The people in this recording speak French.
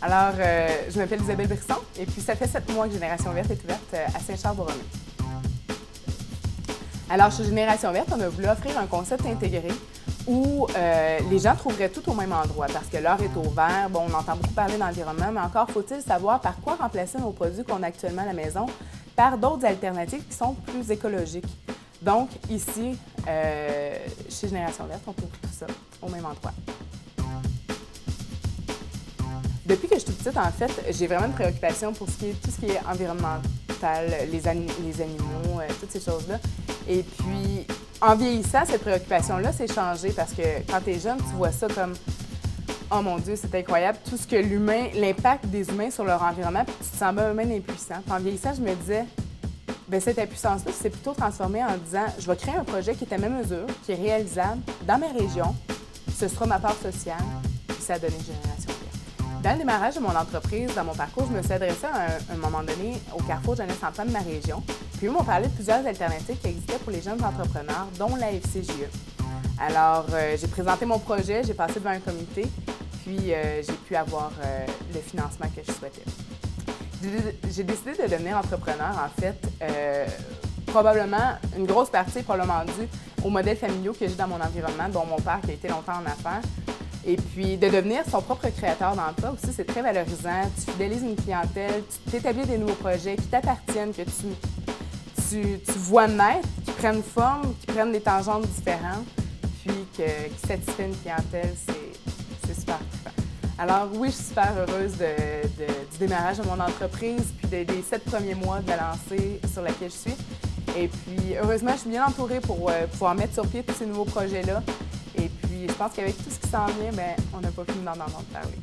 Alors, je m'appelle Isabelle Brisson et puis ça fait 7 mois que Génération Verte est ouverte à Saint-Charles-Borromée. Alors, chez Génération Verte, on a voulu offrir un concept intégré où les gens trouveraient tout au même endroit parce que l'heure est au vert. Bon, on entend beaucoup parler d'environnement, mais encore faut-il savoir par quoi remplacer nos produits qu'on a actuellement à la maison par d'autres alternatives qui sont plus écologiques. Donc, ici, chez Génération Verte, on trouve tout ça au même endroit. Depuis que je suis toute petite, en fait, j'ai vraiment une préoccupation pour tout ce qui est environnemental, les animaux, toutes ces choses-là. Et puis, en vieillissant, cette préoccupation-là s'est changée parce que quand tu es jeune, tu vois ça comme « Oh mon Dieu, c'est incroyable, tout ce que l'impact des humains sur leur environnement, puis tu te sens même impuissant. » Puis en vieillissant, je me disais, bien, cette impuissance-là, c'est plutôt transformée en disant « Je vais créer un projet qui est à ma mesure, qui est réalisable dans ma région, ce sera ma part sociale, puis ça a donné Génération Verte. » Dans le démarrage de mon entreprise, dans mon parcours, je me suis adressée à un moment donné au Carrefour Jeunesse-Enfants de ma région. Puis ils m'ont parlé de plusieurs alternatives qui existaient pour les jeunes entrepreneurs, dont la FCJE. Alors, j'ai présenté mon projet, j'ai passé devant un comité, puis j'ai pu avoir le financement que je souhaitais. J'ai décidé de devenir entrepreneur, en fait, probablement, une grosse partie est probablement due aux modèles familiaux que j'ai dans mon environnement, dont mon père qui a été longtemps en affaires. Et puis, de devenir son propre créateur d'emploi aussi, c'est très valorisant. Tu fidélises une clientèle, tu t'établis des nouveaux projets qui t'appartiennent, que tu vois naître, qui prennent forme, qui prennent des tangentes différentes, puis qui satisfait une clientèle, c'est super trippant. Alors oui, je suis super heureuse du démarrage de mon entreprise, puis des 7 premiers mois de la lancée sur laquelle je suis. Et puis, heureusement, je suis bien entourée pour pouvoir mettre sur pied tous ces nouveaux projets-là. Et puis, je pense qu'avec tout ce qui s'en vient, bien, on n'a pas fini d'en entendre parler.